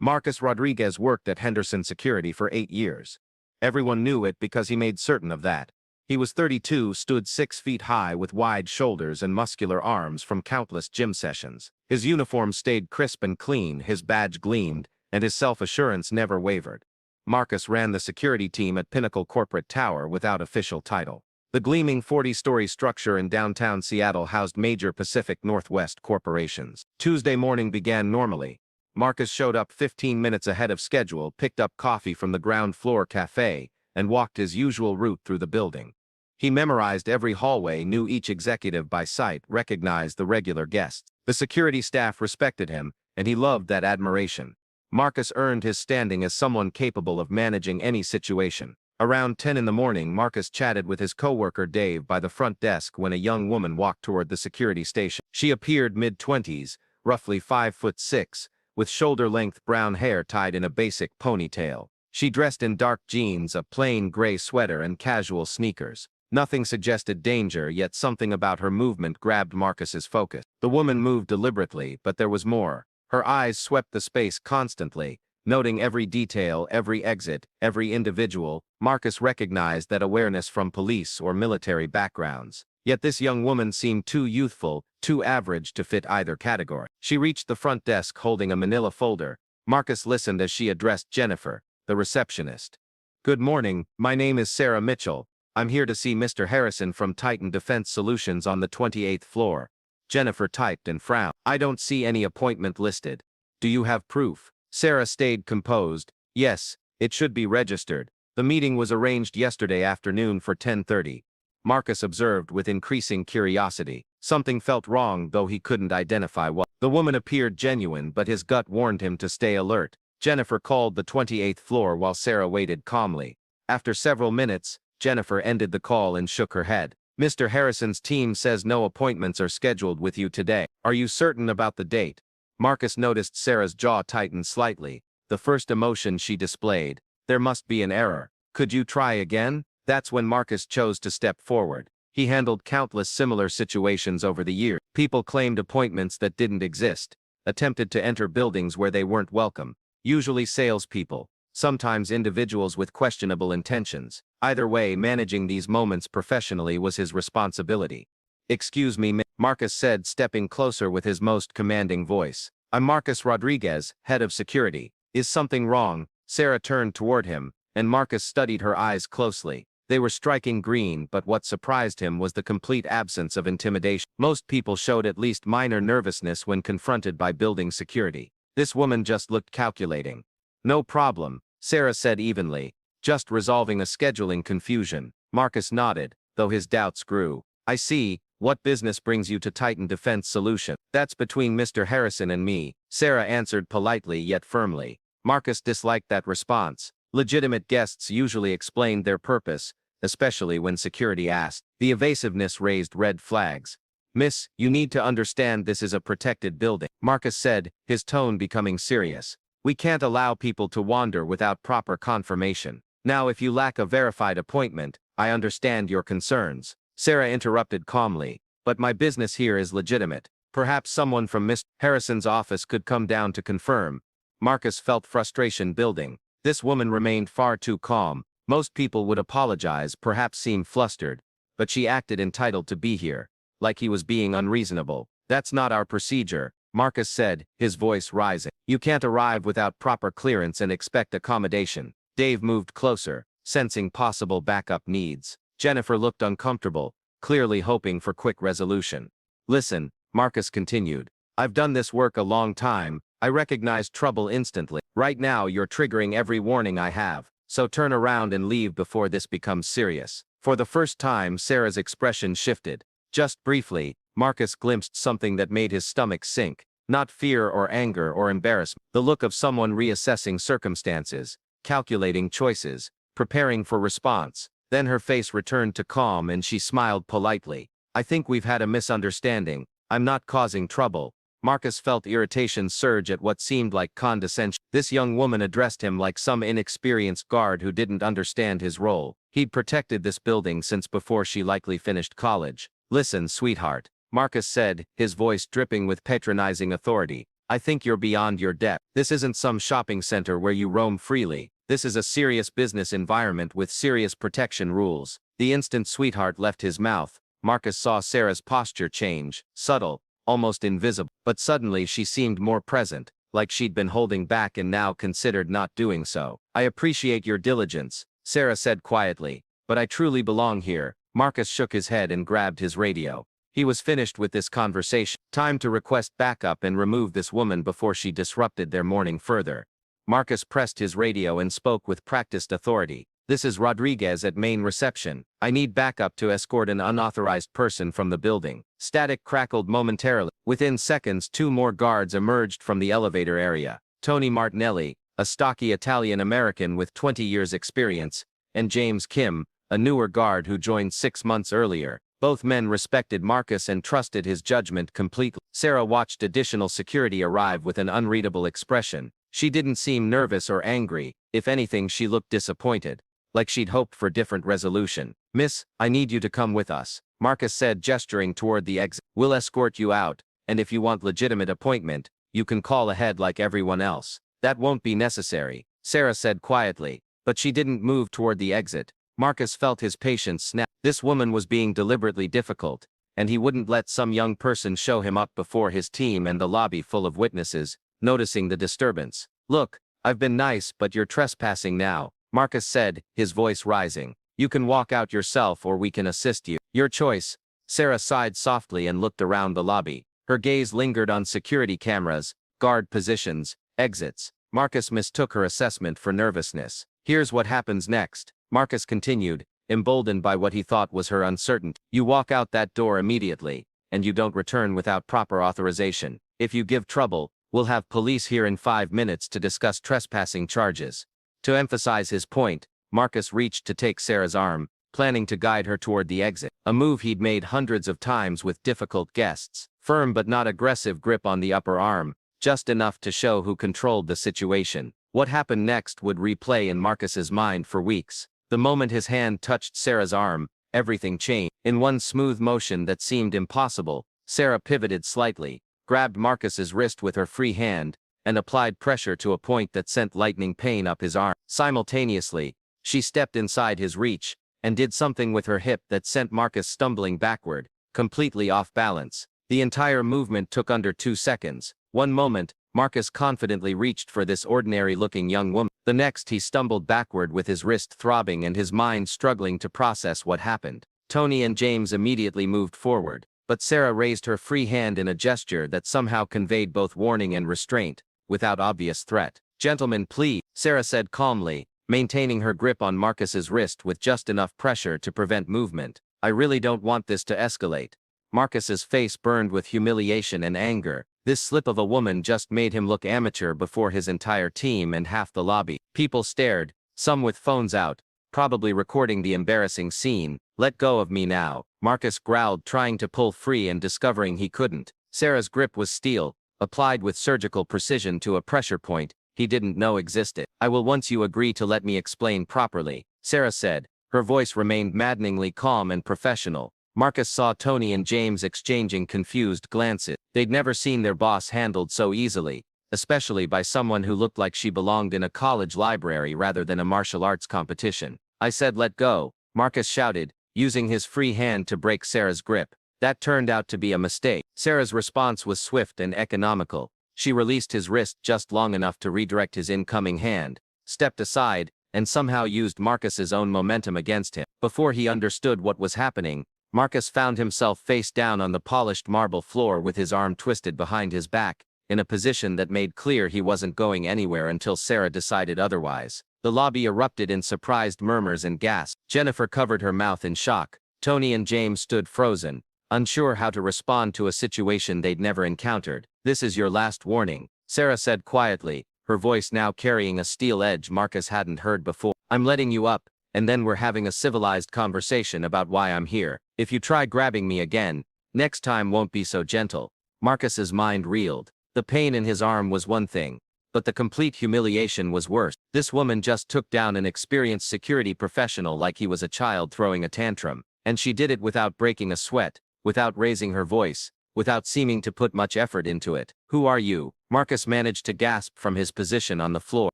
Marcus Rodriguez worked at Henderson Security for 8 years. Everyone knew it because he made certain of that. He was 32, stood 6 feet high with wide shoulders and muscular arms from countless gym sessions. His uniform stayed crisp and clean, his badge gleamed, and his self-assurance never wavered. Marcus ran the security team at Pinnacle Corporate Tower without official title. The gleaming 40-story structure in downtown Seattle housed major Pacific Northwest corporations. Tuesday morning began normally. Marcus showed up 15 minutes ahead of schedule, picked up coffee from the ground floor cafe, and walked his usual route through the building. He memorized every hallway, knew each executive by sight, recognized the regular guests. The security staff respected him, and he loved that admiration. Marcus earned his standing as someone capable of managing any situation. Around 10 in the morning, Marcus chatted with his coworker Dave by the front desk when a young woman walked toward the security station. She appeared mid-20s, roughly 5'6", with shoulder-length brown hair tied in a basic ponytail. She dressed in dark jeans, a plain gray sweater, and casual sneakers. Nothing suggested danger, yet something about her movement grabbed Marcus's focus. The woman moved deliberately, but there was more. Her eyes swept the space constantly, noting every detail, every exit, every individual. Marcus recognized that awareness from police or military backgrounds. Yet this young woman seemed too youthful, too average to fit either category. She reached the front desk holding a manila folder. Marcus listened as she addressed Jennifer, the receptionist. "Good morning, my name is Sarah Mitchell. I'm here to see Mr. Harrison from Titan Defense Solutions on the 28th floor. Jennifer typed and frowned. "I don't see any appointment listed. Do you have proof?" Sarah stayed composed. "Yes, it should be registered. The meeting was arranged yesterday afternoon for 10:30. Marcus observed with increasing curiosity. Something felt wrong, though he couldn't identify what. The woman appeared genuine, but his gut warned him to stay alert. Jennifer called the 28th floor while Sarah waited calmly. After several minutes, Jennifer ended the call and shook her head. "Mr. Harrison's team says no appointments are scheduled with you today. Are you certain about the date?" Marcus noticed Sarah's jaw tighten slightly, the first emotion she displayed. There must be an error. "Could you try again?" That's when Marcus chose to step forward. He handled countless similar situations over the years. People claimed appointments that didn't exist, attempted to enter buildings where they weren't welcome, usually salespeople, sometimes individuals with questionable intentions. Either way, managing these moments professionally was his responsibility. "Excuse me," Marcus said, stepping closer with his most commanding voice. "I'm Marcus Rodriguez, head of security. Is something wrong?" Sarah turned toward him, and Marcus studied her eyes closely. They were striking green, but what surprised him was the complete absence of intimidation. Most people showed at least minor nervousness when confronted by building security. This woman just looked calculating. "No problem," Sarah said evenly. "Just resolving a scheduling confusion." Marcus nodded, though his doubts grew. "I see. What business brings you to Titan Defense Solution?" "That's between Mr. Harrison and me," Sarah answered politely yet firmly. Marcus disliked that response. Legitimate guests usually explained their purpose, especially when security asked. The evasiveness raised red flags. "Miss, you need to understand this is a protected building," Marcus said, his tone becoming serious. "We can't allow people to wander without proper confirmation. Now, if you lack a verified appointment, I understand your concerns." Sarah interrupted calmly. "But my business here is legitimate. Perhaps someone from Mr. Harrison's office could come down to confirm." Marcus felt frustration building. This woman remained far too calm. Most people would apologize, perhaps seem flustered, but she acted entitled to be here, like he was being unreasonable. "That's not our procedure," Marcus said, his voice rising. "You can't arrive without proper clearance and expect accommodation." Dave moved closer, sensing possible backup needs. Jennifer looked uncomfortable, clearly hoping for quick resolution. "Listen," Marcus continued. "I've done this work a long time. I recognize trouble instantly. Right now you're triggering every warning I have, so turn around and leave before this becomes serious." For the first time, Sarah's expression shifted. Just briefly, Marcus glimpsed something that made his stomach sink. Not fear or anger or embarrassment. The look of someone reassessing circumstances, calculating choices, preparing for response. Then her face returned to calm and she smiled politely. "I think we've had a misunderstanding. I'm not causing trouble." Marcus felt irritation surge at what seemed like condescension. This young woman addressed him like some inexperienced guard who didn't understand his role. He'd protected this building since before she likely finished college. "Listen, sweetheart," Marcus said, his voice dripping with patronizing authority. I think you're beyond your depth. This isn't some shopping center where you roam freely. This is a serious business environment with serious protection rules. The instant sweetheart left his mouth, Marcus saw Sarah's posture change, subtle, almost invisible. But suddenly she seemed more present, like she'd been holding back and now considered not doing so. I appreciate your diligence, Sarah said quietly, but I truly belong here. Marcus shook his head and grabbed his radio. He was finished with this conversation. Time to request backup and remove this woman before she disrupted their morning further. Marcus pressed his radio and spoke with practiced authority. This is Rodriguez at main reception. I need backup to escort an unauthorized person from the building. Static crackled momentarily. Within seconds, 2 more guards emerged from the elevator area. Tony Martinelli, a stocky Italian-American with 20 years experience, and James Kim, a newer guard who joined 6 months earlier. Both men respected Marcus and trusted his judgment completely. Sarah watched additional security arrive with an unreadable expression. She didn't seem nervous or angry. If anything, she looked disappointed, like she'd hoped for different resolution. Miss, I need you to come with us, Marcus said, gesturing toward the exit. We'll escort you out, and if you want legitimate appointment, you can call ahead like everyone else. That won't be necessary, Sarah said quietly, but she didn't move toward the exit. Marcus felt his patience snap. This woman was being deliberately difficult, and he wouldn't let some young person show him up before his team and the lobby full of witnesses. Noticing the disturbance. Look, I've been nice, but you're trespassing now, Marcus said, his voice rising. You can walk out yourself or we can assist you. Your choice. Sarah sighed softly and looked around the lobby. Her gaze lingered on security cameras, guard positions, exits. Marcus mistook her assessment for nervousness. Here's what happens next, Marcus continued, emboldened by what he thought was her uncertainty. You walk out that door immediately, and you don't return without proper authorization. If you give trouble, we'll have police here in 5 minutes to discuss trespassing charges. To emphasize his point, Marcus reached to take Sarah's arm, planning to guide her toward the exit, a move he'd made hundreds of times with difficult guests. Firm but not aggressive grip on the upper arm, just enough to show who controlled the situation. What happened next would replay in Marcus's mind for weeks. The moment his hand touched Sarah's arm, everything changed. In one smooth motion that seemed impossible, Sarah pivoted slightly, grabbed Marcus's wrist with her free hand, and applied pressure to a point that sent lightning pain up his arm. Simultaneously, she stepped inside his reach, and did something with her hip that sent Marcus stumbling backward, completely off balance. The entire movement took under 2 seconds. One moment, Marcus confidently reached for this ordinary-looking young woman. The next, he stumbled backward with his wrist throbbing and his mind struggling to process what happened. Tony and James immediately moved forward, but Sarah raised her free hand in a gesture that somehow conveyed both warning and restraint, without obvious threat. Gentlemen, please, Sarah said calmly, maintaining her grip on Marcus's wrist with just enough pressure to prevent movement. I really don't want this to escalate. Marcus's face burned with humiliation and anger. This slip of a woman just made him look amateur before his entire team and half the lobby. People stared, some with phones out, probably recording the embarrassing scene. Let go of me now, Marcus growled, trying to pull free and discovering he couldn't. Sarah's grip was steel, applied with surgical precision to a pressure point he didn't know existed. I will once you agree to let me explain properly, Sarah said. Her voice remained maddeningly calm and professional. Marcus saw Tony and James exchanging confused glances. They'd never seen their boss handled so easily, especially by someone who looked like she belonged in a college library rather than a martial arts competition. I said let go, Marcus shouted, using his free hand to break Sarah's grip. That turned out to be a mistake. Sarah's response was swift and economical. She released his wrist just long enough to redirect his incoming hand, stepped aside, and somehow used Marcus's own momentum against him. Before he understood what was happening, Marcus found himself face down on the polished marble floor with his arm twisted behind his back, in a position that made clear he wasn't going anywhere until Sarah decided otherwise. The lobby erupted in surprised murmurs and gasps. Jennifer covered her mouth in shock. Tony and James stood frozen, unsure how to respond to a situation they'd never encountered. This is your last warning, Sarah said quietly, her voice now carrying a steel edge Marcus hadn't heard before. I'm letting you up, and then we're having a civilized conversation about why I'm here. If you try grabbing me again, next time won't be so gentle. Marcus's mind reeled. The pain in his arm was one thing, but the complete humiliation was worse. This woman just took down an experienced security professional like he was a child throwing a tantrum, and she did it without breaking a sweat, without raising her voice, without seeming to put much effort into it. "Who are you?" Marcus managed to gasp from his position on the floor.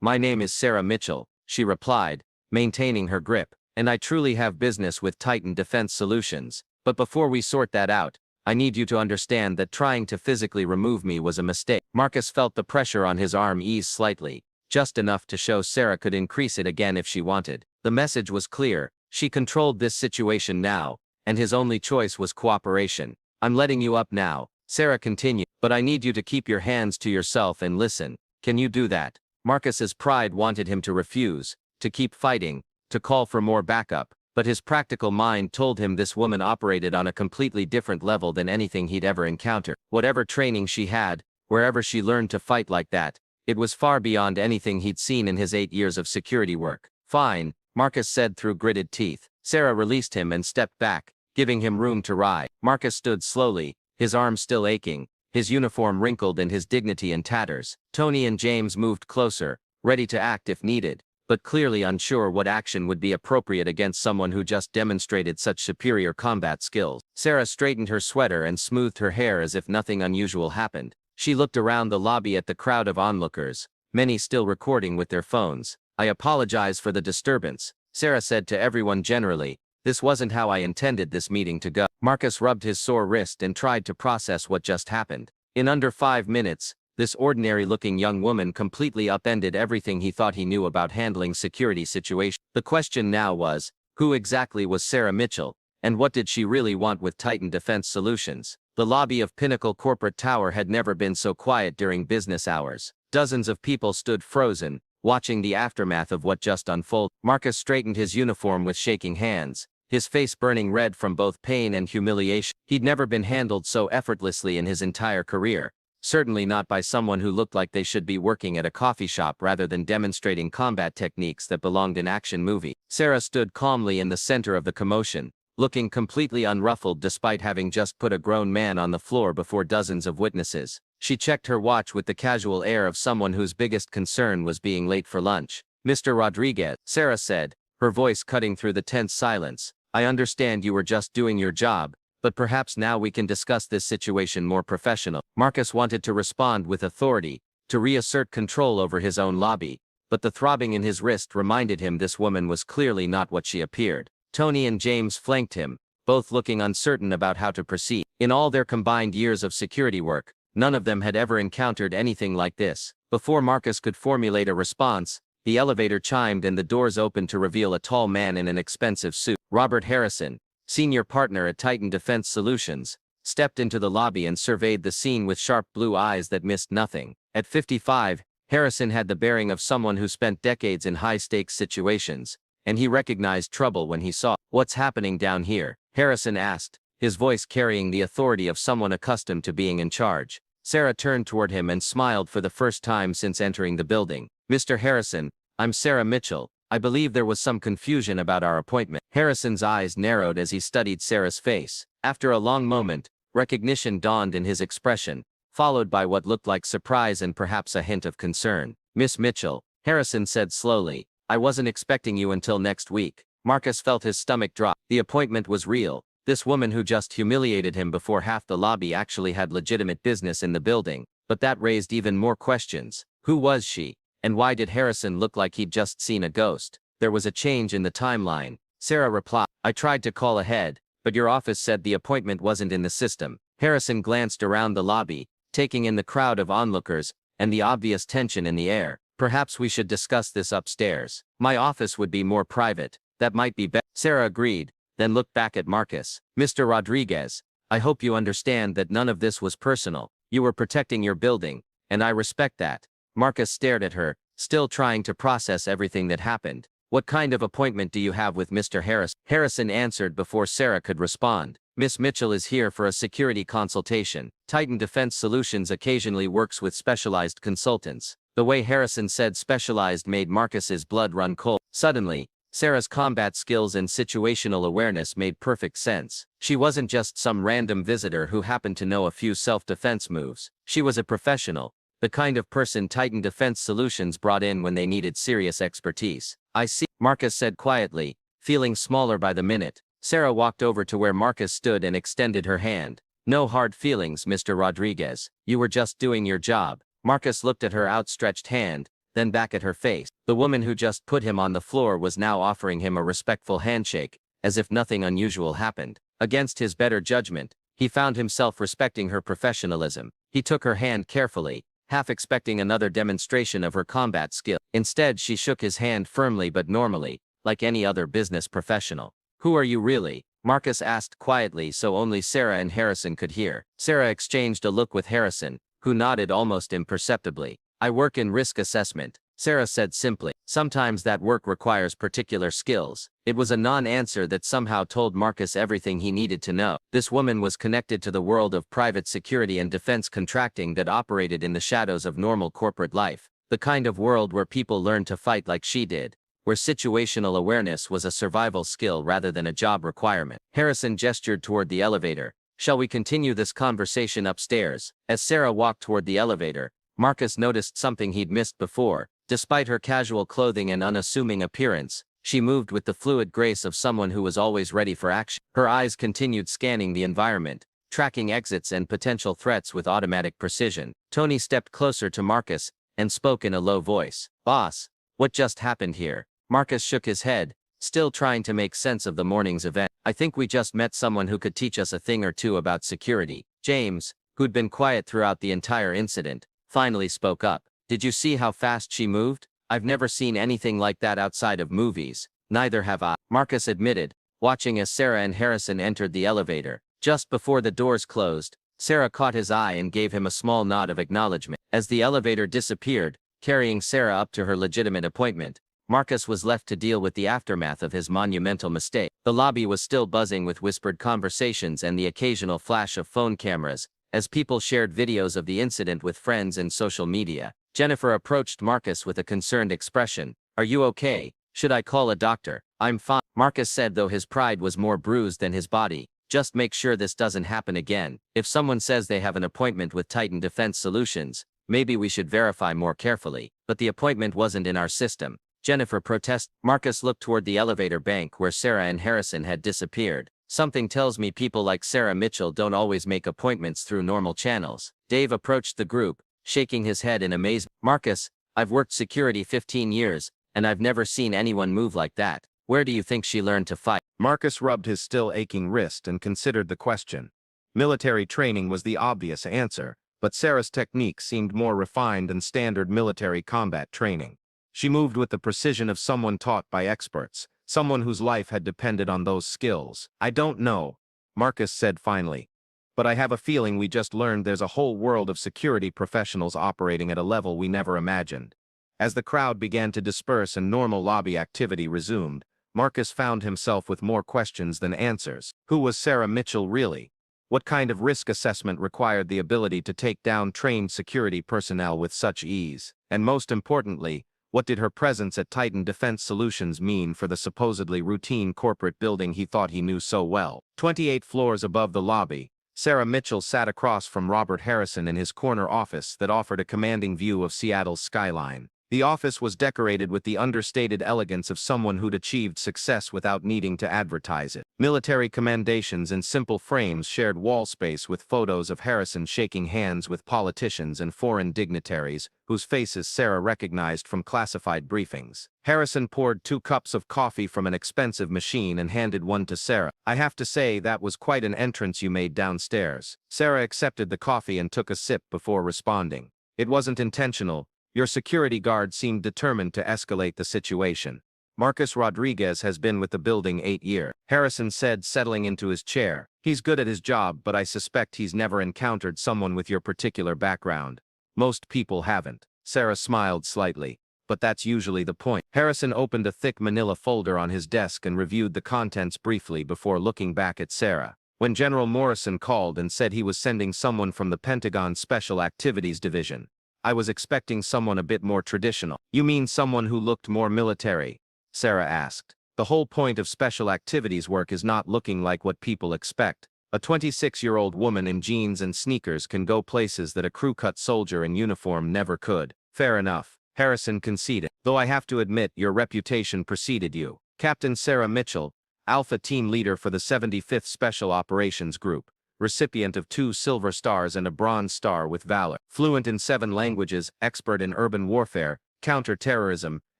"My name is Sarah Mitchell," she replied, maintaining her grip, "and I truly have business with Titan Defense Solutions. But before we sort that out, I need you to understand that trying to physically remove me was a mistake." Marcus felt the pressure on his arm ease slightly, just enough to show Sarah could increase it again if she wanted. The message was clear: she controlled this situation now, and his only choice was cooperation. "I'm letting you up now," Sarah continued, "but I need you to keep your hands to yourself and listen. Can you do that?" Marcus's pride wanted him to refuse, to keep fighting, to call for more backup, but his practical mind told him this woman operated on a completely different level than anything he'd ever encountered. Whatever training she had, wherever she learned to fight like that, it was far beyond anything he'd seen in his 8 years of security work. "Fine," Marcus said through gritted teeth. Sarah released him and stepped back, giving him room to rise. Marcus stood slowly, his arm still aching, his uniform wrinkled and his dignity in tatters. Tony and James moved closer, ready to act if needed, but clearly unsure what action would be appropriate against someone who just demonstrated such superior combat skills. Sarah straightened her sweater and smoothed her hair as if nothing unusual happened. She looked around the lobby at the crowd of onlookers, many still recording with their phones. "I apologize for the disturbance," Sarah said to everyone generally. "This wasn't how I intended this meeting to go." Marcus rubbed his sore wrist and tried to process what just happened. In under 5 minutes, this ordinary-looking young woman completely upended everything he thought he knew about handling security situations. The question now was, who exactly was Sarah Mitchell, and what did she really want with Titan Defense Solutions? The lobby of Pinnacle Corporate Tower had never been so quiet during business hours. Dozens of people stood frozen, watching the aftermath of what just unfolded. Marcus straightened his uniform with shaking hands, his face burning red from both pain and humiliation. He'd never been handled so effortlessly in his entire career, certainly not by someone who looked like they should be working at a coffee shop rather than demonstrating combat techniques that belonged in action movie. Sarah stood calmly in the center of the commotion, looking completely unruffled despite having just put a grown man on the floor before dozens of witnesses. She checked her watch with the casual air of someone whose biggest concern was being late for lunch. "Mr. Rodriguez," Sarah said, her voice cutting through the tense silence, "I understand you were just doing your job, but perhaps now we can discuss this situation more professional." Marcus wanted to respond with authority, to reassert control over his own lobby, but the throbbing in his wrist reminded him this woman was clearly not what she appeared. Tony and James flanked him, both looking uncertain about how to proceed. In all their combined years of security work, none of them had ever encountered anything like this. Before Marcus could formulate a response, the elevator chimed and the doors opened to reveal a tall man in an expensive suit. Robert Harrison, senior partner at Titan Defense Solutions, stepped into the lobby and surveyed the scene with sharp blue eyes that missed nothing. At 55, Harrison had the bearing of someone who spent decades in high-stakes situations, and he recognized trouble when he saw. "What's happening down here?" Harrison asked, his voice carrying the authority of someone accustomed to being in charge. Sarah turned toward him and smiled for the first time since entering the building. "Mr. Harrison, I'm Sarah Mitchell. I believe there was some confusion about our appointment." Harrison's eyes narrowed as he studied Sarah's face. After a long moment, recognition dawned in his expression, followed by what looked like surprise and perhaps a hint of concern. "Miss Mitchell," Harrison said slowly, "I wasn't expecting you until next week." Marcus felt his stomach drop. The appointment was real. This woman who just humiliated him before half the lobby actually had legitimate business in the building, but that raised even more questions. Who was she? And why did Harrison look like he'd just seen a ghost? There was a change in the timeline. Sarah replied, "I tried to call ahead, but your office said the appointment wasn't in the system." Harrison glanced around the lobby, taking in the crowd of onlookers, and the obvious tension in the air. "Perhaps we should discuss this upstairs. My office would be more private. That might be better." Sarah agreed, then looked back at Marcus. "Mr. Rodriguez, I hope you understand that none of this was personal. You were protecting your building, and I respect that." Marcus stared at her, still trying to process everything that happened. "What kind of appointment do you have with Mr. Harris?" Harrison answered before Sarah could respond. "Miss Mitchell is here for a security consultation. Titan Defense Solutions occasionally works with specialized consultants." The way Harrison said specialized made Marcus's blood run cold. Suddenly, Sarah's combat skills and situational awareness made perfect sense. She wasn't just some random visitor who happened to know a few self-defense moves. She was a professional, the kind of person Titan Defense Solutions brought in when they needed serious expertise. "I see," Marcus said quietly, feeling smaller by the minute. Sarah walked over to where Marcus stood and extended her hand. No hard feelings, Mr. Rodriguez. You were just doing your job. Marcus looked at her outstretched hand, then back at her face. The woman who just put him on the floor was now offering him a respectful handshake, as if nothing unusual happened. Against his better judgment, he found himself respecting her professionalism. He took her hand carefully, half expecting another demonstration of her combat skill. Instead, she shook his hand firmly but normally, like any other business professional. "Who are you really?" Marcus asked quietly so only Sarah and Harrison could hear. Sarah exchanged a look with Harrison, who nodded almost imperceptibly. "I work in risk assessment," Sarah said simply. Sometimes that work requires particular skills. It was a non-answer that somehow told Marcus everything he needed to know. This woman was connected to the world of private security and defense contracting that operated in the shadows of normal corporate life. The kind of world where people learned to fight like she did, where situational awareness was a survival skill rather than a job requirement. Harrison gestured toward the elevator. "Shall we continue this conversation upstairs?" As Sarah walked toward the elevator, Marcus noticed something he'd missed before. Despite her casual clothing and unassuming appearance, she moved with the fluid grace of someone who was always ready for action. Her eyes continued scanning the environment, tracking exits and potential threats with automatic precision. Tony stepped closer to Marcus and spoke in a low voice. "Boss, what just happened here?" Marcus shook his head, still trying to make sense of the morning's event. "I think we just met someone who could teach us a thing or two about security." James, who'd been quiet throughout the entire incident, finally spoke up. "Did you see how fast she moved? I've never seen anything like that outside of movies." "Neither have I," Marcus admitted, watching as Sarah and Harrison entered the elevator. Just before the doors closed, Sarah caught his eye and gave him a small nod of acknowledgement. As the elevator disappeared, carrying Sarah up to her legitimate appointment, Marcus was left to deal with the aftermath of his monumental mistake. The lobby was still buzzing with whispered conversations and the occasional flash of phone cameras, as people shared videos of the incident with friends and social media. Jennifer approached Marcus with a concerned expression. "Are you okay? Should I call a doctor?" "I'm fine," Marcus said, though his pride was more bruised than his body. "Just make sure this doesn't happen again. If someone says they have an appointment with Titan Defense Solutions, maybe we should verify more carefully." "But the appointment wasn't in our system," Jennifer protested. Marcus looked toward the elevator bank where Sarah and Harrison had disappeared. "Something tells me people like Sarah Mitchell don't always make appointments through normal channels." Dave approached the group, shaking his head in amazement. "Marcus, I've worked security 15 years, and I've never seen anyone move like that. Where do you think she learned to fight?" Marcus rubbed his still aching wrist and considered the question. Military training was the obvious answer, but Sarah's technique seemed more refined than standard military combat training. She moved with the precision of someone taught by experts, someone whose life had depended on those skills. "I don't know," Marcus said finally, "but I have a feeling we just learned there's a whole world of security professionals operating at a level we never imagined." As the crowd began to disperse and normal lobby activity resumed, Marcus found himself with more questions than answers. Who was Sarah Mitchell really? What kind of risk assessment required the ability to take down trained security personnel with such ease? And most importantly, what did her presence at Titan Defense Solutions mean for the supposedly routine corporate building he thought he knew so well? 28 floors above the lobby, Sarah Mitchell sat across from Robert Harrison in his corner office that offered a commanding view of Seattle's skyline. The office was decorated with the understated elegance of someone who'd achieved success without needing to advertise it. Military commendations in simple frames shared wall space with photos of Harrison shaking hands with politicians and foreign dignitaries, whose faces Sarah recognized from classified briefings. Harrison poured 2 cups of coffee from an expensive machine and handed one to Sarah. "I have to say that was quite an entrance you made downstairs." Sarah accepted the coffee and took a sip before responding. "It wasn't intentional. Your security guard seemed determined to escalate the situation. Marcus Rodriguez has been with the building 8 years, Harrison said, settling into his chair. "He's good at his job, but I suspect he's never encountered someone with your particular background. Most people haven't." Sarah smiled slightly. "But that's usually the point." Harrison opened a thick manila folder on his desk and reviewed the contents briefly before looking back at Sarah. "When General Morrison called and said he was sending someone from the Pentagon Special Activities Division, I was expecting someone a bit more traditional." "You mean someone who looked more military?" Sarah asked. "The whole point of special activities work is not looking like what people expect. A 26-year-old woman in jeans and sneakers can go places that a crew-cut soldier in uniform never could." "Fair enough," Harrison conceded. "Though I have to admit your reputation preceded you." Captain Sarah Mitchell, Alpha Team Leader for the 75th Special Operations Group, recipient of 2 silver stars and a bronze star with valor. Fluent in 7 languages, expert in urban warfare, counter-terrorism,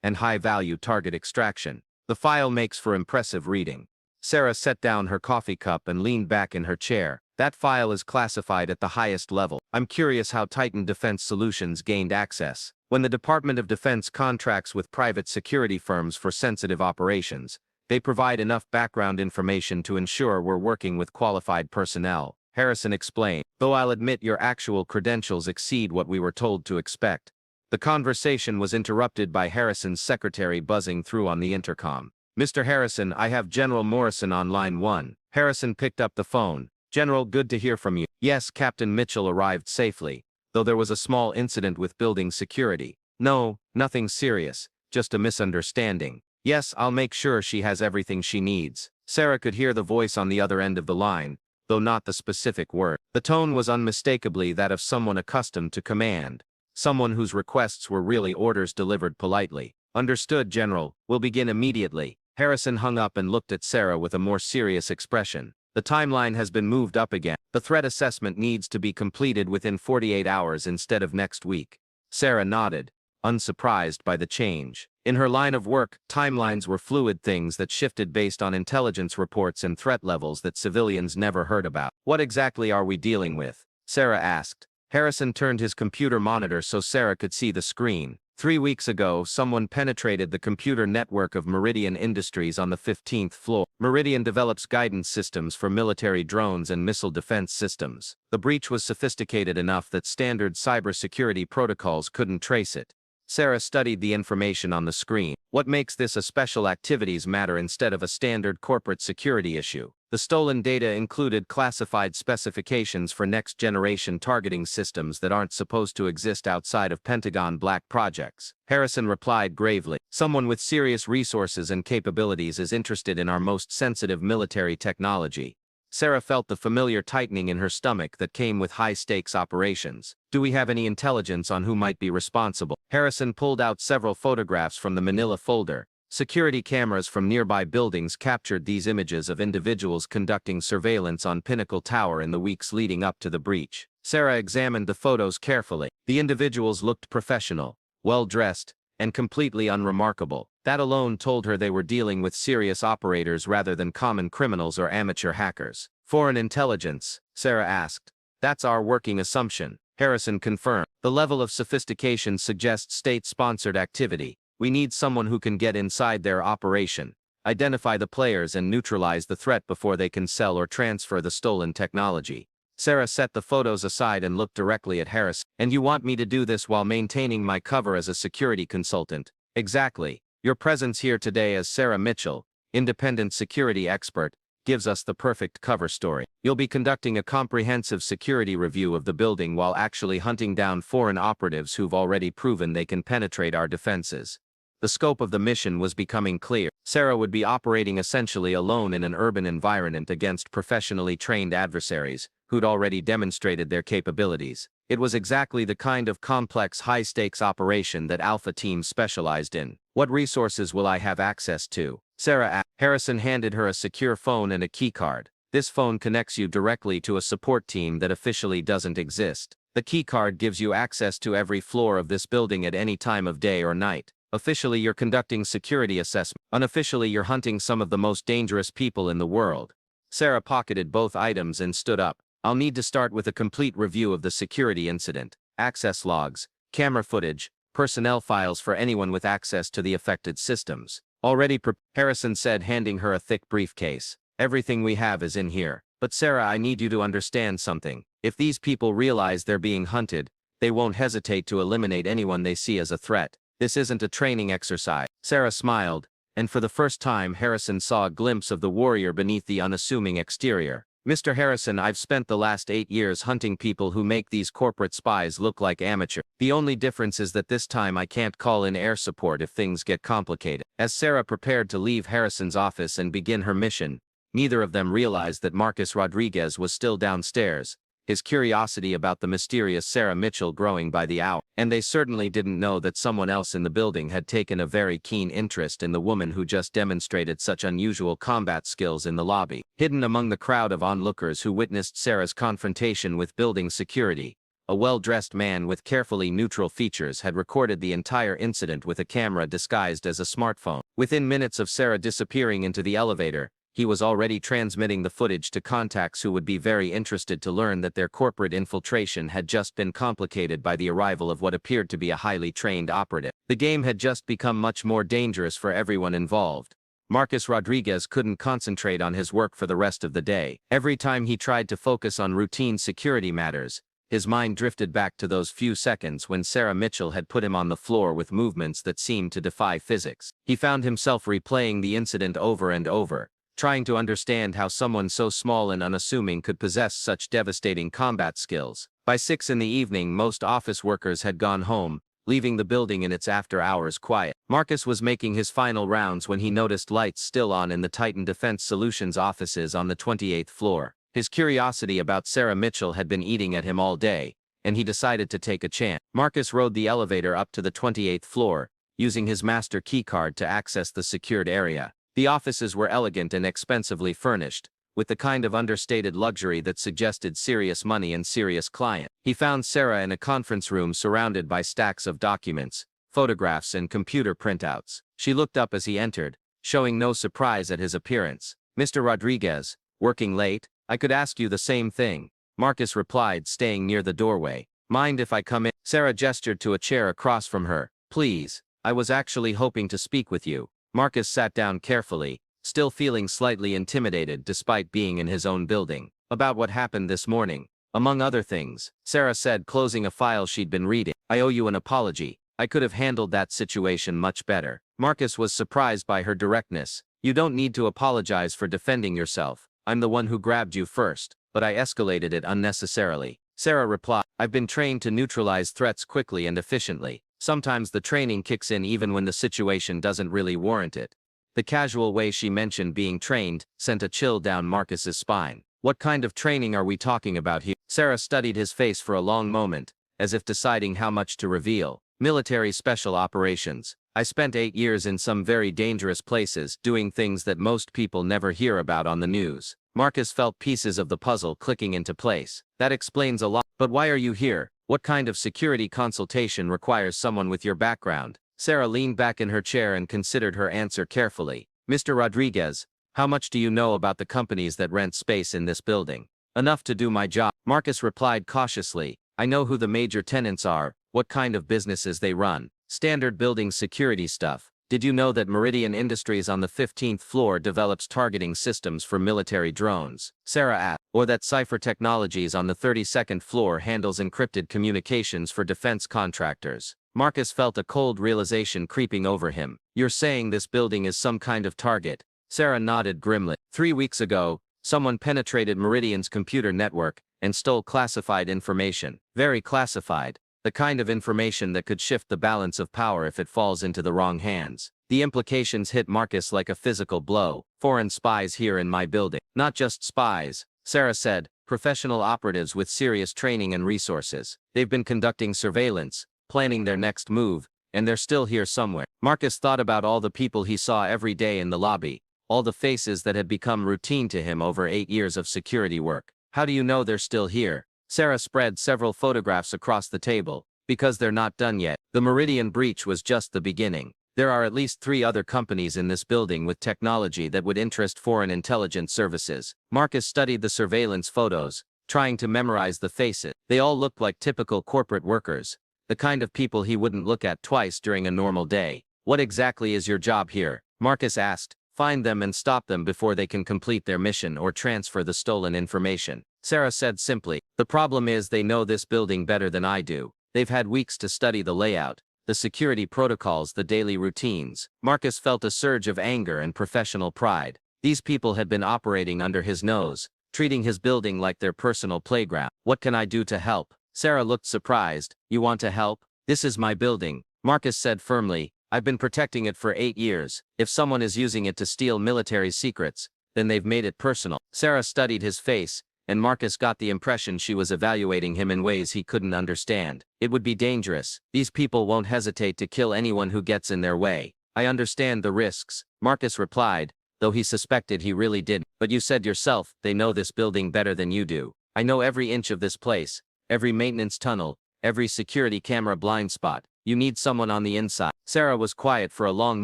and high-value target extraction. The file makes for impressive reading. Sarah set down her coffee cup and leaned back in her chair. That file is classified at the highest level. I'm curious how Titan Defense Solutions gained access. When the Department of Defense contracts with private security firms for sensitive operations, they provide enough background information to ensure we're working with qualified personnel, Harrison explained, though I'll admit your actual credentials exceed what we were told to expect. The conversation was interrupted by Harrison's secretary buzzing through on the intercom. Mr. Harrison, I have General Morrison on line 1. Harrison picked up the phone. General, good to hear from you. Yes, Captain Mitchell arrived safely, though there was a small incident with building security. No, nothing serious, just a misunderstanding. Yes, I'll make sure she has everything she needs. Sarah could hear the voice on the other end of the line, though not the specific word. The tone was unmistakably that of someone accustomed to command, someone whose requests were really orders delivered politely. Understood, General. We'll begin immediately. Harrison hung up and looked at Sarah with a more serious expression. The timeline has been moved up again. The threat assessment needs to be completed within 48 hours instead of next week. Sarah nodded, unsurprised by the change. In her line of work, timelines were fluid things that shifted based on intelligence reports and threat levels that civilians never heard about. What exactly are we dealing with? Sarah asked. Harrison turned his computer monitor so Sarah could see the screen. 3 weeks ago, someone penetrated the computer network of Meridian Industries on the 15th floor. Meridian develops guidance systems for military drones and missile defense systems. The breach was sophisticated enough that standard cybersecurity protocols couldn't trace it. Sarah studied the information on the screen. What makes this a special activities matter instead of a standard corporate security issue? The stolen data included classified specifications for next-generation targeting systems that aren't supposed to exist outside of Pentagon black projects. Harrison replied gravely, someone with serious resources and capabilities is interested in our most sensitive military technology. Sarah felt the familiar tightening in her stomach that came with high-stakes operations. Do we have any intelligence on who might be responsible? Harrison pulled out several photographs from the manila folder. Security cameras from nearby buildings captured these images of individuals conducting surveillance on Pinnacle Tower in the weeks leading up to the breach. Sarah examined the photos carefully. The individuals looked professional, well-dressed, and completely unremarkable. That alone told her they were dealing with serious operators rather than common criminals or amateur hackers. Foreign intelligence? Sarah asked. That's our working assumption. Harrison confirmed. The level of sophistication suggests state-sponsored activity. We need someone who can get inside their operation, identify the players and neutralize the threat before they can sell or transfer the stolen technology. Sarah set the photos aside and looked directly at Harrison. And you want me to do this while maintaining my cover as a security consultant? Exactly. Your presence here today as Sarah Mitchell, independent security expert, gives us the perfect cover story. You'll be conducting a comprehensive security review of the building while actually hunting down foreign operatives who've already proven they can penetrate our defenses. The scope of the mission was becoming clear. Sarah would be operating essentially alone in an urban environment against professionally trained adversaries who'd already demonstrated their capabilities. It was exactly the kind of complex high-stakes operation that Alpha Team specialized in. What resources will I have access to? Sarah asked. Harrison handed her a secure phone and a keycard. This phone connects you directly to a support team that officially doesn't exist. The keycard gives you access to every floor of this building at any time of day or night. Officially, you're conducting security assessment. Unofficially, you're hunting some of the most dangerous people in the world. Sarah pocketed both items and stood up. I'll need to start with a complete review of the security incident. Access logs, camera footage, personnel files for anyone with access to the affected systems. Already Harrison said, handing her a thick briefcase. Everything we have is in here. But Sarah, I need you to understand something. If these people realize they're being hunted, they won't hesitate to eliminate anyone they see as a threat. This isn't a training exercise. Sarah smiled, and for the first time Harrison saw a glimpse of the warrior beneath the unassuming exterior. Mr. Harrison, I've spent the last 8 years hunting people who make these corporate spies look like amateurs. The only difference is that this time I can't call in air support if things get complicated. As Sarah prepared to leave Harrison's office and begin her mission, neither of them realized that Marcus Rodriguez was still downstairs, his curiosity about the mysterious Sarah Mitchell growing by the hour. And they certainly didn't know that someone else in the building had taken a very keen interest in the woman who just demonstrated such unusual combat skills in the lobby. Hidden among the crowd of onlookers who witnessed Sarah's confrontation with building security, a well-dressed man with carefully neutral features had recorded the entire incident with a camera disguised as a smartphone. Within minutes of Sarah disappearing into the elevator, he was already transmitting the footage to contacts who would be very interested to learn that their corporate infiltration had just been complicated by the arrival of what appeared to be a highly trained operative. The game had just become much more dangerous for everyone involved. Marcus Rodriguez couldn't concentrate on his work for the rest of the day. Every time he tried to focus on routine security matters, his mind drifted back to those few seconds when Sarah Mitchell had put him on the floor with movements that seemed to defy physics. He found himself replaying the incident over and over, trying to understand how someone so small and unassuming could possess such devastating combat skills. By 6 in the evening, most office workers had gone home, leaving the building in its after-hours quiet. Marcus was making his final rounds when he noticed lights still on in the Titan Defense Solutions offices on the 28th floor. His curiosity about Sarah Mitchell had been eating at him all day, and he decided to take a chance. Marcus rode the elevator up to the 28th floor, using his master keycard to access the secured area. The offices were elegant and expensively furnished, with the kind of understated luxury that suggested serious money and serious client. He found Sarah in a conference room surrounded by stacks of documents, photographs, and computer printouts. She looked up as he entered, showing no surprise at his appearance. "Mr. Rodriguez, working late? I could ask you the same thing," Marcus replied, staying near the doorway. "Mind if I come in?" Sarah gestured to a chair across from her. "Please, I was actually hoping to speak with you." Marcus sat down carefully, still feeling slightly intimidated despite being in his own building. "About what happened this morning, among other things," Sarah said, closing a file she'd been reading. "I owe you an apology. I could have handled that situation much better." Marcus was surprised by her directness. "You don't need to apologize for defending yourself. I'm the one who grabbed you first, but I escalated it unnecessarily." Sarah replied, "I've been trained to neutralize threats quickly and efficiently. Sometimes the training kicks in even when the situation doesn't really warrant it." The casual way she mentioned being trained sent a chill down Marcus's spine. "What kind of training are we talking about here?" Sarah studied his face for a long moment, as if deciding how much to reveal. "Military special operations. I spent 8 years in some very dangerous places, doing things that most people never hear about on the news." Marcus felt pieces of the puzzle clicking into place. "That explains a lot. But why are you here? What kind of security consultation requires someone with your background?" Sarah leaned back in her chair and considered her answer carefully. "Mr. Rodriguez, how much do you know about the companies that rent space in this building?" "Enough to do my job," Marcus replied cautiously. "I know who the major tenants are, what kind of businesses they run. Standard building security stuff. Did you know that Meridian Industries on the 15th floor develops targeting systems for military drones?" Sarah asked. "Or that Cipher Technologies on the 32nd floor handles encrypted communications for defense contractors?" Marcus felt a cold realization creeping over him. "You're saying this building is some kind of target?" Sarah nodded grimly. 3 weeks ago, someone penetrated Meridian's computer network and stole classified information. Very classified. The kind of information that could shift the balance of power if it falls into the wrong hands. The implications hit Marcus like a physical blow. "Foreign spies here in my building." "Not just spies," Sarah said, "professional operatives with serious training and resources. They've been conducting surveillance, planning their next move, and they're still here somewhere." Marcus thought about all the people he saw every day in the lobby, all the faces that had become routine to him over 8 years of security work. "How do you know they're still here?" Sarah spread several photographs across the table. "Because they're not done yet. The Meridian breach was just the beginning. There are at least 3 other companies in this building with technology that would interest foreign intelligence services." Marcus studied the surveillance photos, trying to memorize the faces. They all looked like typical corporate workers, the kind of people he wouldn't look at twice during a normal day. "What exactly is your job here?" Marcus asked. "Find them and stop them before they can complete their mission or transfer the stolen information." Sarah said simply. "The problem is they know this building better than I do. They've had weeks to study the layout, the security protocols, the daily routines." Marcus felt a surge of anger and professional pride. These people had been operating under his nose, treating his building like their personal playground. "What can I do to help?" Sarah looked surprised. "You want to help? This is my building," Marcus said firmly. "I've been protecting it for 8 years. If someone is using it to steal military secrets, then they've made it personal." Sarah studied his face, and Marcus got the impression she was evaluating him in ways he couldn't understand. It would be dangerous. These people won't hesitate to kill anyone who gets in their way. I understand the risks, Marcus replied, though he suspected he really didn't. But you said yourself, they know this building better than you do. I know every inch of this place, every maintenance tunnel, every security camera blind spot. You need someone on the inside. Sarah was quiet for a long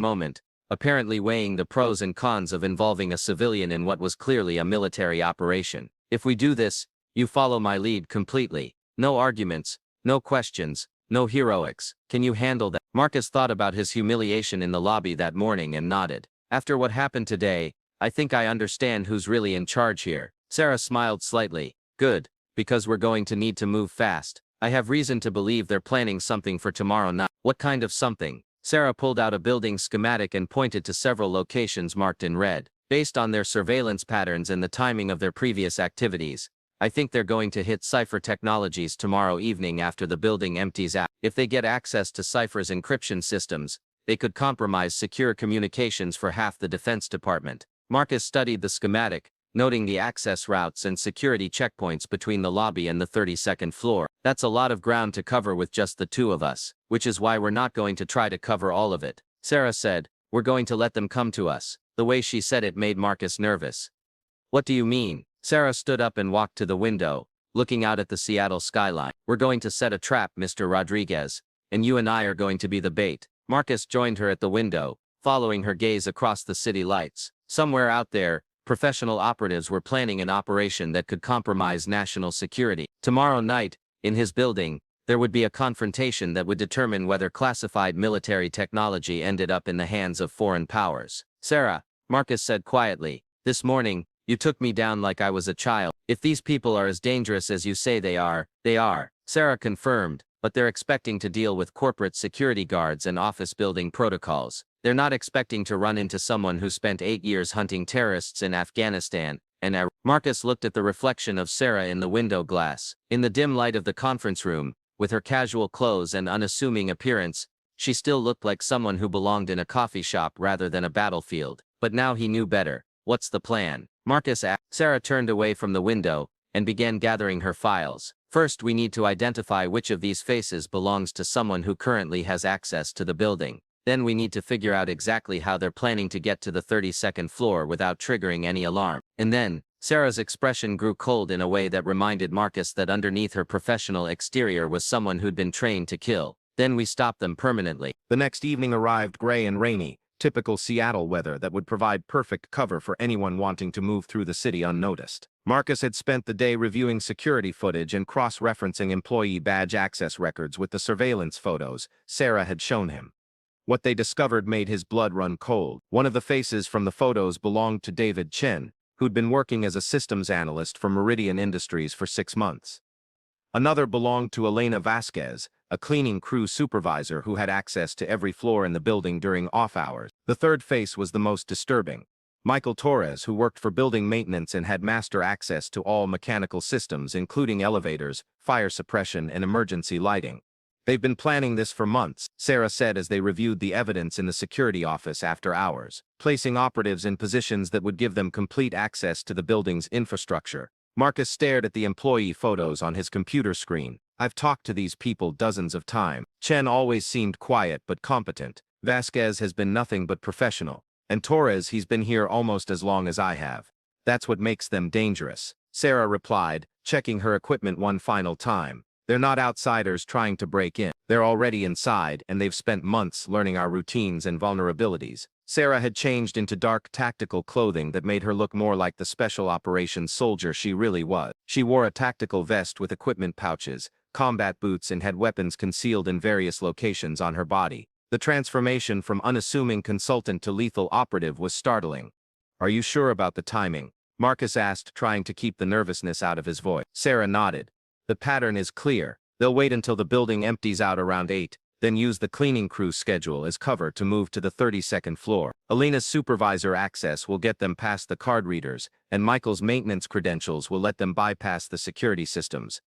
moment, apparently weighing the pros and cons of involving a civilian in what was clearly a military operation. If we do this, you follow my lead completely. No arguments, no questions, no heroics. Can you handle that? Marcus thought about his humiliation in the lobby that morning and nodded. After what happened today, I think I understand who's really in charge here. Sarah smiled slightly. Good, because we're going to need to move fast. I have reason to believe they're planning something for tomorrow night. What kind of something? Sarah pulled out a building schematic and pointed to several locations marked in red. Based on their surveillance patterns and the timing of their previous activities, I think they're going to hit Cypher Technologies tomorrow evening after the building empties out. If they get access to Cypher's encryption systems, they could compromise secure communications for half the Defense Department. Marcus studied the schematic, noting the access routes and security checkpoints between the lobby and the 32nd floor. That's a lot of ground to cover with just the two of us, which is why we're not going to try to cover all of it. Sarah said, we're going to let them come to us. The way she said it made Marcus nervous. What do you mean? Sarah stood up and walked to the window, looking out at the Seattle skyline. We're going to set a trap, Mr. Rodriguez, and you and I are going to be the bait. Marcus joined her at the window, following her gaze across the city lights. Somewhere out there, professional operatives were planning an operation that could compromise national security. Tomorrow night, in his building, there would be a confrontation that would determine whether classified military technology ended up in the hands of foreign powers. Sarah, Marcus said quietly, this morning, you took me down like I was a child. If these people are as dangerous as you say they are, they are. Sarah confirmed, but they're expecting to deal with corporate security guards and office building protocols. They're not expecting to run into someone who spent 8 years hunting terrorists in Afghanistan and Iraq. Marcus looked at the reflection of Sarah in the window glass. In the dim light of the conference room, with her casual clothes and unassuming appearance, she still looked like someone who belonged in a coffee shop rather than a battlefield. But now he knew better. What's the plan? Marcus asked. Sarah turned away from the window and began gathering her files. First, we need to identify which of these faces belongs to someone who currently has access to the building. Then we need to figure out exactly how they're planning to get to the 32nd floor without triggering any alarm. And then, Sarah's expression grew cold in a way that reminded Marcus that underneath her professional exterior was someone who'd been trained to kill. Then we stopped them permanently. The next evening arrived gray and rainy, typical Seattle weather that would provide perfect cover for anyone wanting to move through the city unnoticed. Marcus had spent the day reviewing security footage and cross-referencing employee badge access records with the surveillance photos Sarah had shown him. What they discovered made his blood run cold. One of the faces from the photos belonged to David Chen, who'd been working as a systems analyst for Meridian Industries for 6 months. Another belonged to Elena Vasquez, a cleaning crew supervisor who had access to every floor in the building during off hours. The third face was the most disturbing. Michael Torres, who worked for building maintenance and had master access to all mechanical systems including elevators, fire suppression and emergency lighting. They've been planning this for months, Sarah said as they reviewed the evidence in the security office after hours, placing operatives in positions that would give them complete access to the building's infrastructure. Marcus stared at the employee photos on his computer screen. I've talked to these people dozens of times. Chen always seemed quiet but competent. Vasquez has been nothing but professional. And Torres, he's been here almost as long as I have. That's what makes them dangerous, Sarah replied, checking her equipment one final time. They're not outsiders trying to break in. They're already inside, and they've spent months learning our routines and vulnerabilities. Sarah had changed into dark tactical clothing that made her look more like the special operations soldier she really was. She wore a tactical vest with equipment pouches, combat boots and had weapons concealed in various locations on her body. The transformation from unassuming consultant to lethal operative was startling. Are you sure about the timing? Marcus asked, trying to keep the nervousness out of his voice. Sarah nodded. The pattern is clear. They'll wait until the building empties out around 8, then use the cleaning crew schedule as cover to move to the 32nd floor. Elena's supervisor access will get them past the card readers, and Michael's maintenance credentials will let them bypass the security systems.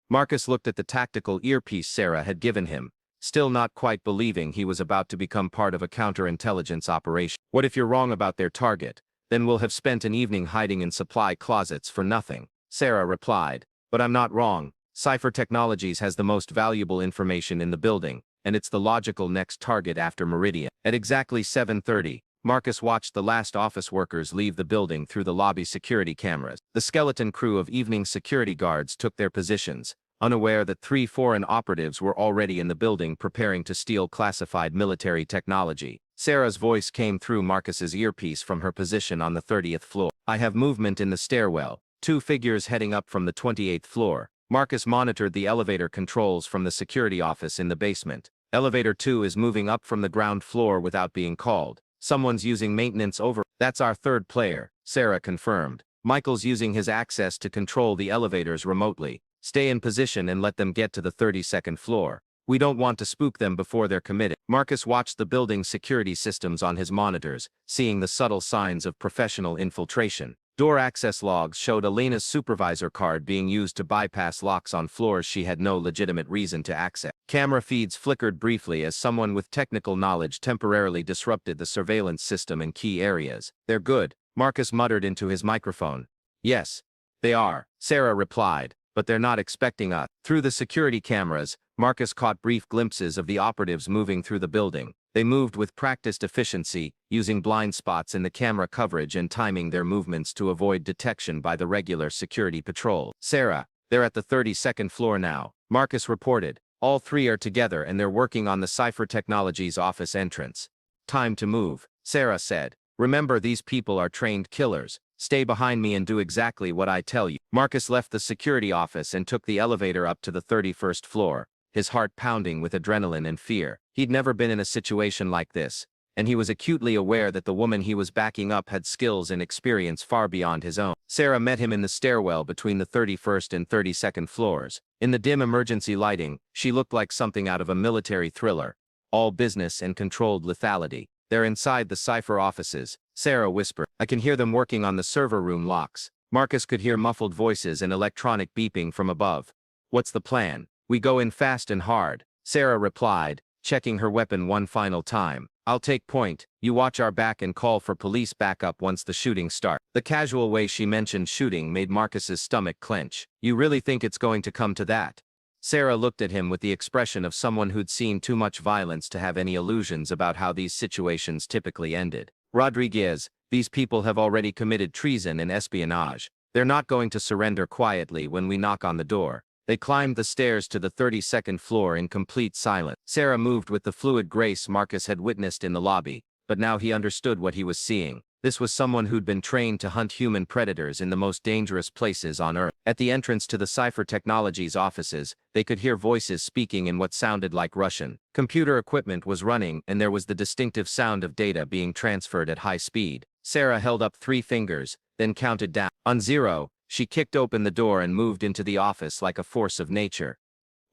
Marcus looked at the tactical earpiece Sarah had given him, still not quite believing he was about to become part of a counterintelligence operation. What if you're wrong about their target? Then we'll have spent an evening hiding in supply closets for nothing, Sarah replied. But I'm not wrong. Cipher Technologies has the most valuable information in the building, and it's the logical next target after Meridian. At exactly 7:30, Marcus watched the last office workers leave the building through the lobby security cameras. The skeleton crew of evening security guards took their positions, unaware that 3 foreign operatives were already in the building preparing to steal classified military technology. Sarah's voice came through Marcus's earpiece from her position on the 30th floor. I have movement in the stairwell, 2 figures heading up from the 28th floor. Marcus monitored the elevator controls from the security office in the basement. Elevator 2 is moving up from the ground floor without being called. Someone's using maintenance over. That's our 3rd player, Sarah confirmed. Michael's using his access to control the elevators remotely. Stay in position and let them get to the 32nd floor. We don't want to spook them before they're committed. Marcus watched the building's security systems on his monitors, seeing the subtle signs of professional infiltration. Door access logs showed Elena's supervisor card being used to bypass locks on floors she had no legitimate reason to access. Camera feeds flickered briefly as someone with technical knowledge temporarily disrupted the surveillance system in key areas. They're good, Marcus muttered into his microphone. Yes, they are, Sarah replied, but they're not expecting us. Through the security cameras, Marcus caught brief glimpses of the operatives moving through the building. They moved with practiced efficiency, using blind spots in the camera coverage and timing their movements to avoid detection by the regular security patrol. Sarah, they're at the 32nd floor now, Marcus reported. All 3 are together and they're working on the Cipher Technologies office entrance. Time to move, Sarah said. Remember, these people are trained killers. Stay behind me and do exactly what I tell you. Marcus left the security office and took the elevator up to the 31st floor, his heart pounding with adrenaline and fear. He'd never been in a situation like this, and he was acutely aware that the woman he was backing up had skills and experience far beyond his own. Sarah met him in the stairwell between the 31st and 32nd floors. In the dim emergency lighting, she looked like something out of a military thriller. All business and controlled lethality. They're inside the Cipher offices, Sarah whispered. I can hear them working on the server room locks. Marcus could hear muffled voices and electronic beeping from above. What's the plan? We go in fast and hard, Sarah replied, checking her weapon one final time. I'll take point. You watch our back and call for police backup once the shooting starts. The casual way she mentioned shooting made Marcus's stomach clench. You really think it's going to come to that? Sarah looked at him with the expression of someone who'd seen too much violence to have any illusions about how these situations typically ended. Rodriguez, these people have already committed treason and espionage. They're not going to surrender quietly when we knock on the door. They climbed the stairs to the 32nd floor in complete silence. Sarah moved with the fluid grace Marcus had witnessed in the lobby, but now he understood what he was seeing. This was someone who'd been trained to hunt human predators in the most dangerous places on Earth. At the entrance to the Cipher Technologies offices, they could hear voices speaking in what sounded like Russian. Computer equipment was running, and there was the distinctive sound of data being transferred at high speed. Sarah held up 3 fingers, then counted down. On 0, she kicked open the door and moved into the office like a force of nature.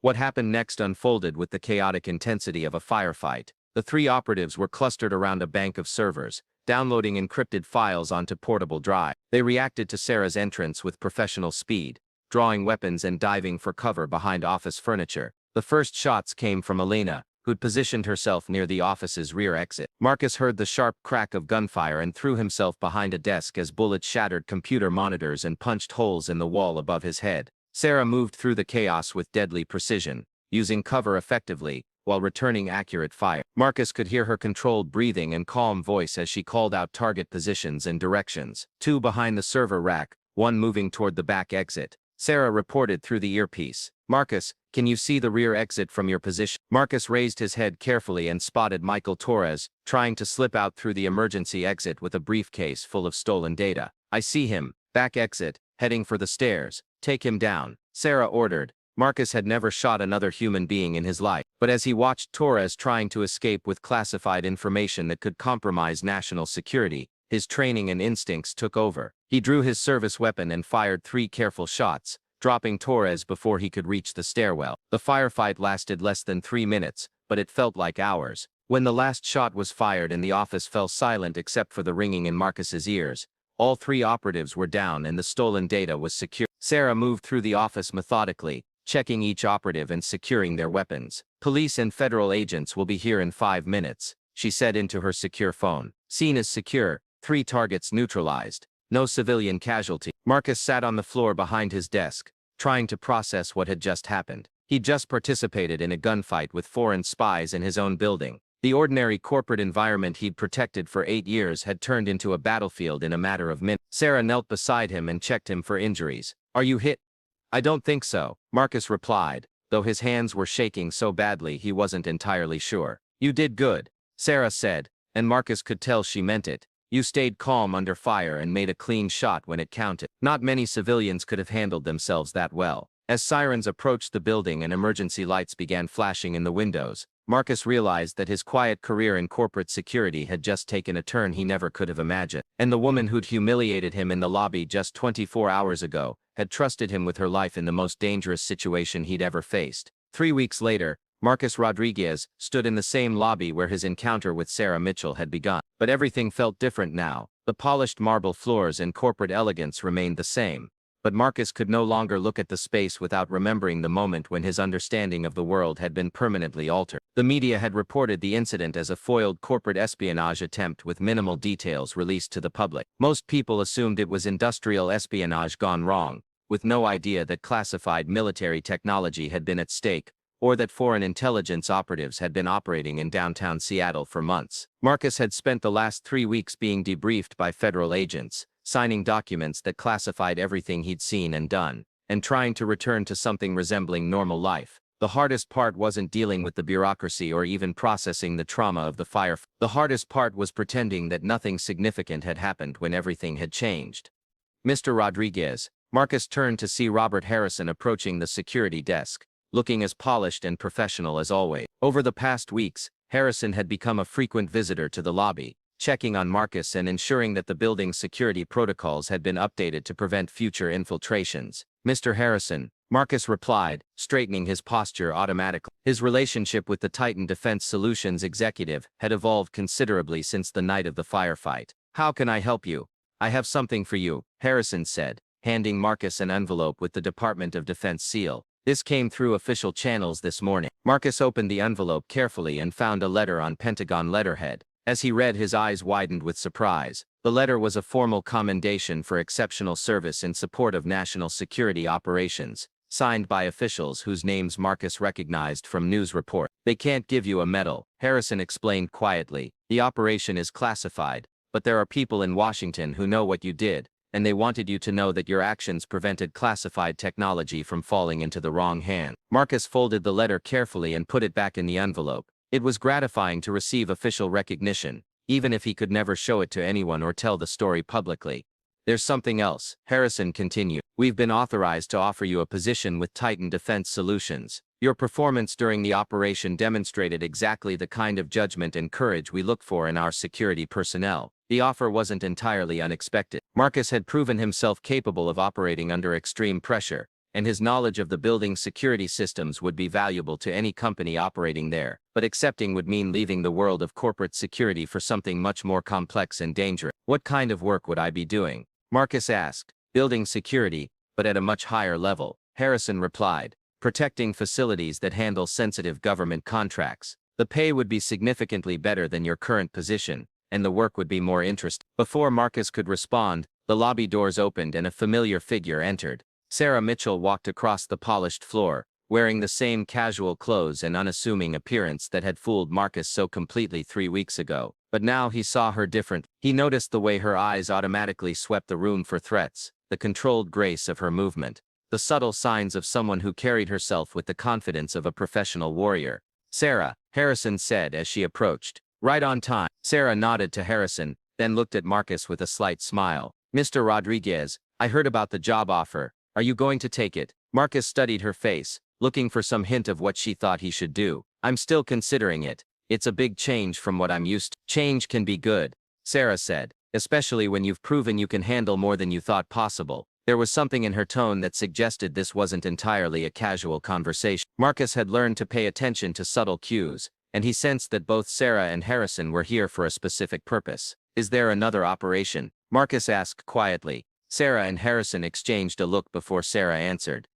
What happened next unfolded with the chaotic intensity of a firefight. The 3 operatives were clustered around a bank of servers, downloading encrypted files onto portable drive. They reacted to Sarah's entrance with professional speed, drawing weapons and diving for cover behind office furniture. The first shots came from Elena, who'd positioned herself near the office's rear exit. Marcus heard the sharp crack of gunfire and threw himself behind a desk as bullets shattered computer monitors and punched holes in the wall above his head. Sarah moved through the chaos with deadly precision, using cover effectively, while returning accurate fire. Marcus could hear her controlled breathing and calm voice as she called out target positions and directions. 2 behind the server rack, 1 moving toward the back exit. Sarah reported through the earpiece. Marcus, can you see the rear exit from your position? Marcus raised his head carefully and spotted Michael Torres, trying to slip out through the emergency exit with a briefcase full of stolen data. I see him. Back exit, heading for the stairs. Take him down, Sarah ordered. Marcus had never shot another human being in his life, but as he watched Torres trying to escape with classified information that could compromise national security, his training and instincts took over. He drew his service weapon and fired 3 careful shots, dropping Torres before he could reach the stairwell. The firefight lasted less than 3 minutes, but it felt like hours. When the last shot was fired and the office fell silent except for the ringing in Marcus's ears, all 3 operatives were down and the stolen data was secure. Sarah moved through the office methodically, checking each operative and securing their weapons. Police and federal agents will be here in 5 minutes, she said into her secure phone. Scene is secure, 3 targets neutralized. No civilian casualty. Marcus sat on the floor behind his desk, trying to process what had just happened. He'd just participated in a gunfight with foreign spies in his own building. The ordinary corporate environment he'd protected for 8 years had turned into a battlefield in a matter of minutes. Sarah knelt beside him and checked him for injuries. "Are you hit?" "I don't think so," Marcus replied, though his hands were shaking so badly he wasn't entirely sure. "You did good," Sarah said, and Marcus could tell she meant it. "You stayed calm under fire and made a clean shot when it counted." Not many civilians could have handled themselves that well. As sirens approached the building and emergency lights began flashing in the windows, Marcus realized that his quiet career in corporate security had just taken a turn he never could have imagined. And the woman who'd humiliated him in the lobby just 24 hours ago had trusted him with her life in the most dangerous situation he'd ever faced. 3 weeks later, Marcus Rodriguez stood in the same lobby where his encounter with Sarah Mitchell had begun. But everything felt different now. The polished marble floors and corporate elegance remained the same. But Marcus could no longer look at the space without remembering the moment when his understanding of the world had been permanently altered. The media had reported the incident as a foiled corporate espionage attempt with minimal details released to the public. Most people assumed it was industrial espionage gone wrong, with no idea that classified military technology had been at stake, or that foreign intelligence operatives had been operating in downtown Seattle for months. Marcus had spent the last 3 weeks being debriefed by federal agents, signing documents that classified everything he'd seen and done, and trying to return to something resembling normal life. The hardest part wasn't dealing with the bureaucracy or even processing the trauma of the fire. The hardest part was pretending that nothing significant had happened when everything had changed. "Mr. Rodriguez," Marcus turned to see Robert Harrison approaching the security desk, looking as polished and professional as always. Over the past weeks, Harrison had become a frequent visitor to the lobby, checking on Marcus and ensuring that the building's security protocols had been updated to prevent future infiltrations. "Mr. Harrison," Marcus replied, straightening his posture automatically. His relationship with the Titan Defense Solutions executive had evolved considerably since the night of the firefight. "How can I help you?" "I have something for you," Harrison said, handing Marcus an envelope with the Department of Defense seal. "This came through official channels this morning." Marcus opened the envelope carefully and found a letter on Pentagon letterhead. As he read, his eyes widened with surprise. The letter was a formal commendation for exceptional service in support of national security operations, signed by officials whose names Marcus recognized from news reports. "They can't give you a medal," Harrison explained quietly. "The operation is classified, but there are people in Washington who know what you did, and they wanted you to know that your actions prevented classified technology from falling into the wrong hand." Marcus folded the letter carefully and put it back in the envelope. It was gratifying to receive official recognition, even if he could never show it to anyone or tell the story publicly. "There's something else," Harrison continued. "We've been authorized to offer you a position with Titan Defense Solutions. Your performance during the operation demonstrated exactly the kind of judgment and courage we look for in our security personnel." The offer wasn't entirely unexpected. Marcus had proven himself capable of operating under extreme pressure, and his knowledge of the building's security systems would be valuable to any company operating there. But accepting would mean leaving the world of corporate security for something much more complex and dangerous. "What kind of work would I be doing?" Marcus asked. "Building security, but at a much higher level," Harrison replied. "Protecting facilities that handle sensitive government contracts. The pay would be significantly better than your current position, and the work would be more interesting." Before Marcus could respond, the lobby doors opened and a familiar figure entered. Sarah Mitchell walked across the polished floor, wearing the same casual clothes and unassuming appearance that had fooled Marcus so completely 3 weeks ago. But now he saw her different. He noticed the way her eyes automatically swept the room for threats, the controlled grace of her movement, the subtle signs of someone who carried herself with the confidence of a professional warrior. "Sarah," Harrison said as she approached. "Right on time." Sarah nodded to Harrison, then looked at Marcus with a slight smile. "Mr. Rodriguez, I heard about the job offer. Are you going to take it?" Marcus studied her face, looking for some hint of what she thought he should do. "I'm still considering it. It's a big change from what I'm used to." "Change can be good," Sarah said, "especially when you've proven you can handle more than you thought possible." There was something in her tone that suggested this wasn't entirely a casual conversation. Marcus had learned to pay attention to subtle cues, and he sensed that both Sarah and Harrison were here for a specific purpose. "Is there another operation?" Marcus asked quietly. Sarah and Harrison exchanged a look before Sarah answered.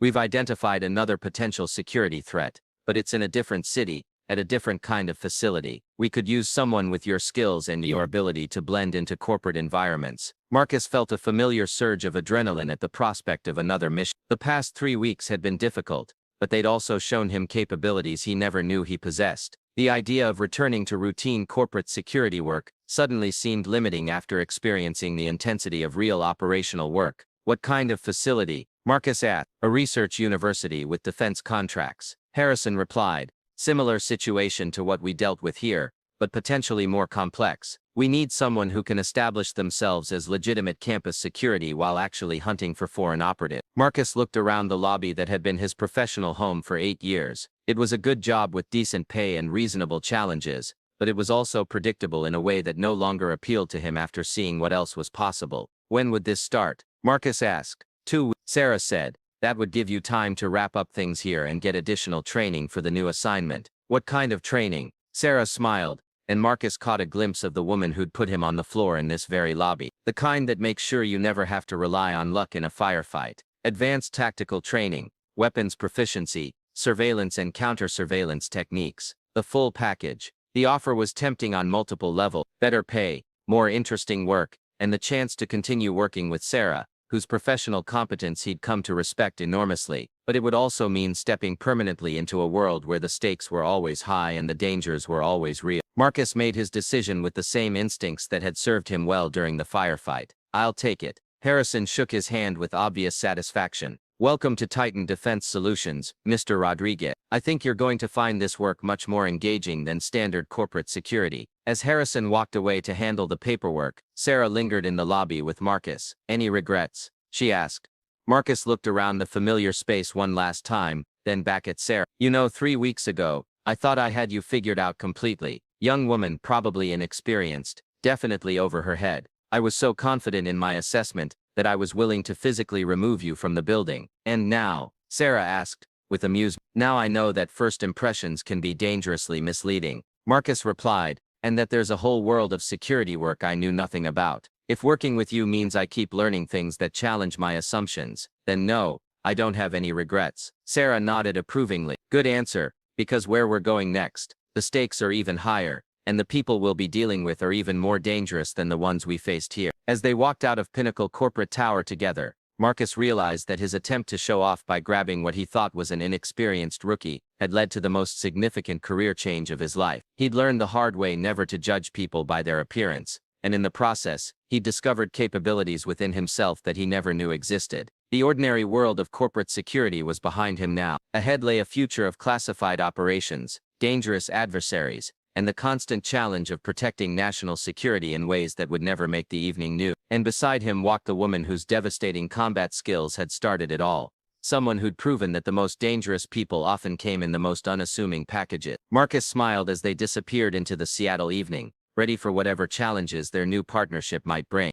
We've identified another potential security threat, but it's in a different city, at a different kind of facility. We could use someone with your skills and your ability to blend into corporate environments. Marcus felt a familiar surge of adrenaline at the prospect of another mission. The past 3 weeks had been difficult, but they'd also shown him capabilities he never knew he possessed. The idea of returning to routine corporate security work suddenly seemed limiting after experiencing the intensity of real operational work. What kind of facility? Marcus asked. A research university with defense contracts. Harrison replied. Similar situation to what we dealt with here, but potentially more complex. We need someone who can establish themselves as legitimate campus security while actually hunting for foreign operatives. Marcus looked around the lobby that had been his professional home for 8 years. It was a good job with decent pay and reasonable challenges, but it was also predictable in a way that no longer appealed to him after seeing what else was possible. When would this start? Marcus asked. 2 weeks, Sarah said. That would give you time to wrap up things here and get additional training for the new assignment. What kind of training? Sarah smiled, and Marcus caught a glimpse of the woman who'd put him on the floor in this very lobby. The kind that makes sure you never have to rely on luck in a firefight. Advanced tactical training, weapons proficiency, surveillance and counter-surveillance techniques. The full package. The offer was tempting on multiple levels. Better pay, more interesting work, and the chance to continue working with Sarah, whose professional competence he'd come to respect enormously. But it would also mean stepping permanently into a world where the stakes were always high and the dangers were always real. Marcus made his decision with the same instincts that had served him well during the firefight. I'll take it. Harrison shook his hand with obvious satisfaction. Welcome to Titan Defense Solutions, Mr. Rodriguez. I think you're going to find this work much more engaging than standard corporate security. As Harrison walked away to handle the paperwork, Sarah lingered in the lobby with Marcus. Any regrets? She asked. Marcus looked around the familiar space one last time, then back at Sarah. 3 weeks ago, I thought I had you figured out completely. Young woman, probably inexperienced, definitely over her head. I was so confident in my assessment that I was willing to physically remove you from the building. And now? Sarah asked, with amusement. Now I know that first impressions can be dangerously misleading. Marcus replied, and that there's a whole world of security work I knew nothing about. If working with you means I keep learning things that challenge my assumptions, then no, I don't have any regrets. Sarah nodded approvingly. Good answer, because where we're going next, the stakes are even higher, and the people we'll be dealing with are even more dangerous than the ones we faced here. As they walked out of Pinnacle Corporate Tower together, Marcus realized that his attempt to show off by grabbing what he thought was an inexperienced rookie had led to the most significant career change of his life. He'd learned the hard way never to judge people by their appearance, and in the process, he discovered capabilities within himself that he never knew existed. The ordinary world of corporate security was behind him now. Ahead lay a future of classified operations, dangerous adversaries, and the constant challenge of protecting national security in ways that would never make the evening news. And beside him walked the woman whose devastating combat skills had started it all. Someone who'd proven that the most dangerous people often came in the most unassuming packages. Marcus smiled as they disappeared into the Seattle evening, ready for whatever challenges their new partnership might bring.